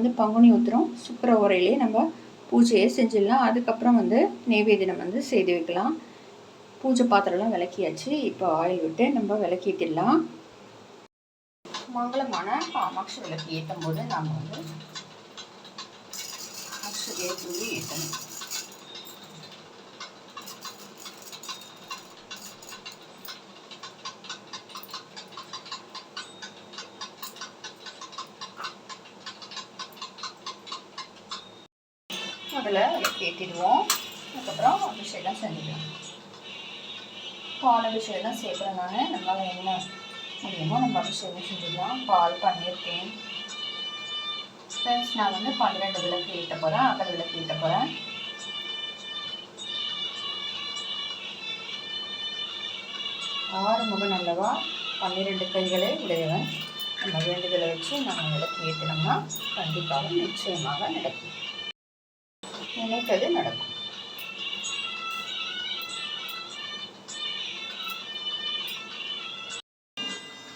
வந்து பங்குனி உத்திரம் சுக்கிர ஓரையிலே நம்ம பூஜையை செஞ்சிடலாம். அதுக்கப்புறம் வந்து நெய்வேத்தியம் வந்து செய்து வைக்கலாம். பூஜை பாத்திரம்லாம் விளக்கியாச்சு. இப்போ ஆயில் விட்டு நம்ம விளக்கிட்டிடலாம். மங்களமான காமாட்சி விளக்கு ஏற்றும் போது நாம் வந்து அக்ஷதையை தூவி ஏற்றணும். அதில் ஏற்றிடுவோம். அதுக்கப்புறம் அபிஷேகம் செஞ்சுக்கலாம். பால் அபிஷேகம் சேர்க்குறதுனால நம்மளால் என்ன முடியுமோ நம்ம அபிஷேகம் செஞ்சுக்கலாம். பால், பன்னீர், தேன். ஃப்ரெண்ட்ஸ், நான் வந்து 12 விளக்கு ஏற்ற போகிறேன். அகல் விளக்கு ஏற்ற போகிறேன். ஆறு முகம் அல்லவா 12 கைகளை உடையவன். நம்ம வேண்டுதலை வச்சு நம்ம விளக்கு ஏற்றினோம்னா கண்டிப்பாக நிச்சயமாக நடக்கும். நினைத்தது நடக்கும்.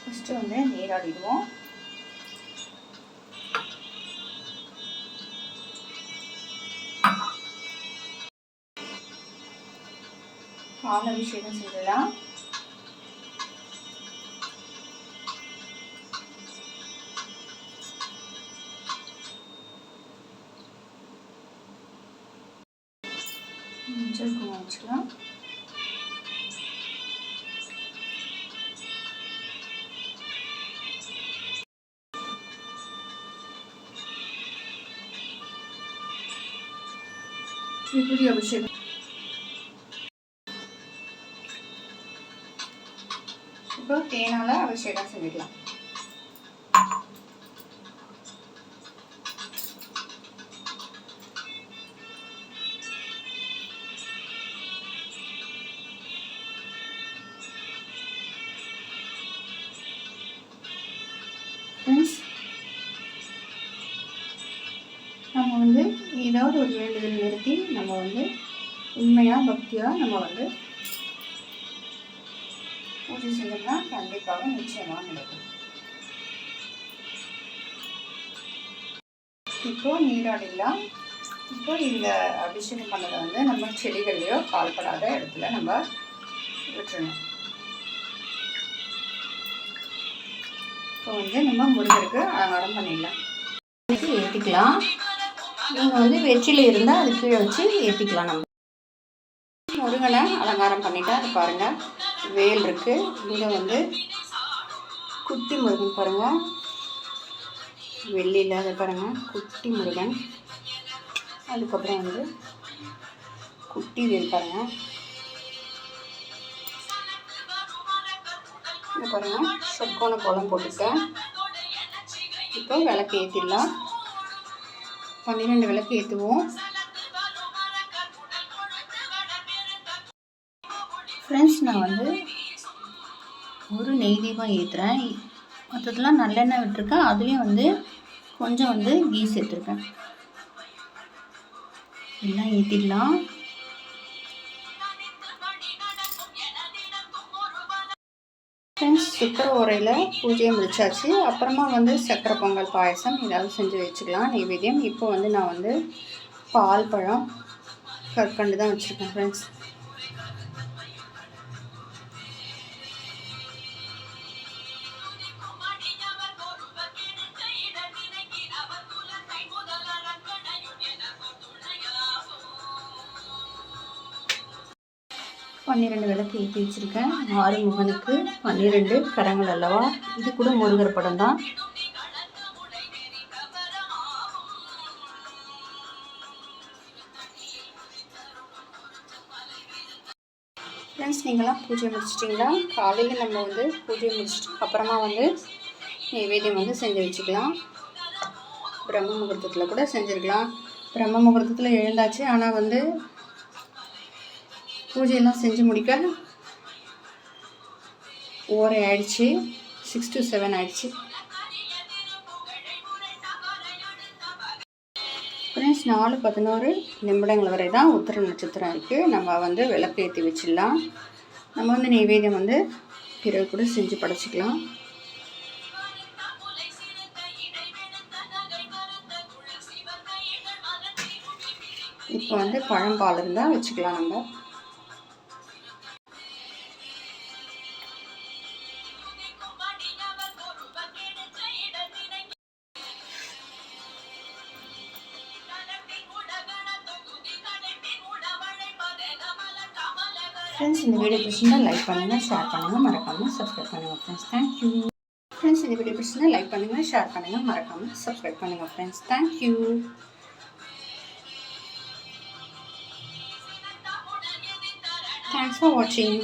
ஃபஸ்ட்டு வந்து நீராடிடுவோம். பால் அபிஷேகம் செய்யலாம். மஞ்சள் குங்குமம் வச்சுக்கலாம். விபூதி அபிஷேகம். இப்போ தேனால அபிஷேகம் செஞ்சுக்கலாம். நம்ம வந்து ஏதாவது ஒரு வேண்டுதல் நிறுத்தி நம்ம வந்து உண்மையாக பக்தியாக நம்ம வந்து பூஜை செஞ்சோம்னா கண்டிப்பாக நிச்சயமாக நடக்கும். இப்போ நீராடிலாம். இப்போ இந்த அபிஷேகம் பண்ணதை வந்து நம்ம செடிகள்லையோ கால்படாத இடத்துல நம்ம விட்டுறணும். இப்போ வந்து நம்ம முருகருக்கு அலங்காரம் பண்ணிடலாம். ஏற்றிக்கலாம். நீங்கள் வந்து வெற்றில இருந்தால் அது கீழே வச்சு ஏற்றிக்கலாம். நம்ம முருகனை அலங்காரம் பண்ணிட்டா அது பாருங்கள், வேல் இருக்குது. இங்கே வந்து குட்டி முருகன் பாருங்கள், வெள்ளியில் அதை பாருங்கள், குட்டி முருகன். அதுக்கப்புறம் வந்து குட்டி வேல் பாருங்கள். இங்கே பாருங்கள், சொற்கோண கோலம் போட்டுருக்கேன். இப்போ விளக்கு ஏற்றிடலாம். 12 விளக்கு ஏற்றுவோம். ஃப்ரெண்ட்ஸ், நான் வந்து ஒரு நெய் தீபம் ஏற்றுறேன். மற்றதெல்லாம் நல்லெண்ணெய் விட்டுருக்கேன். அதுலேயும் வந்து கொஞ்சம் வந்து கீ சேர்த்துருக்கேன். எல்லாம் ஏற்றிடலாம். ஃப்ரெண்ட்ஸ், சுக்கர ஓரையில் பூஜையை முடிச்சாச்சு. அப்புறமா வந்து சக்கரை பொங்கல், பாயசம் ஏதாவது செஞ்சு வச்சுக்கலாம் நெய்வேத்தியம். இப்போ வந்து நான் வந்து பால், பழம், கற்கண்டு தான் வச்சுருக்கேன். ஃப்ரெண்ட்ஸ், பன்னிரெண்டு விளக்கு ஏற்றி வச்சுருக்கேன். ஆறு முகனுக்கு 12 கரங்கள் அல்லவா. இது கூட முருகர் படம் தான். ஃப்ரெண்ட்ஸ், நீங்களாம் பூஜை முடிச்சிட்டிங்களா? காலையில் நம்ம வந்து பூஜை முடிச்சுட்டு அப்புறமா வந்து நைவேத்தியம் வந்து செஞ்சு வச்சுக்கலாம். பிரம்ம முகூர்த்தத்தில் கூட செஞ்சுருக்கலாம். பிரம்ம முகூர்த்தத்தில் எழுந்தாச்சு. ஆனால் வந்து பூஜையெல்லாம் செஞ்சு முடிக்க ஓரை ஆயிடுச்சு. 6 to 7 ஆயிடுச்சு. ஃப்ரெண்ட்ஸ், 4:11 நிமிடங்கள் வரை தான் உத்திர நட்சத்திரம் இருக்குது. நம்ம வந்து விளக்கு ஏற்றி வச்சிடலாம். நம்ம வந்து நைவேத்தியம் வந்து பிறகு கூட செஞ்சு படைச்சிக்கலாம். இப்போ வந்து பழம்பால் இருந்தால் வச்சுக்கலாம் நம்ம. ஃப்ரெண்ட்ஸ், இந்த வீடியோ பிடிச்சிருந்தா லைக் பண்ணுங்கள், ஷேர் பண்ணுங்கள், மறக்காமல் சப்ஸ்கிரைப் பண்ணுங்கள் ஃப்ரெண்ட்ஸ். தேங்க்யூ. ஃப்ரெண்ட்ஸ், இந்த வீடியோ பிடிச்சிருந்தா லைக் பண்ணுங்கள், ஷேர் பண்ணுங்கள், மறக்காமல் சப்ஸ்கிரைப் பண்ணுங்கள் friends. Thank you. Thanks for watching.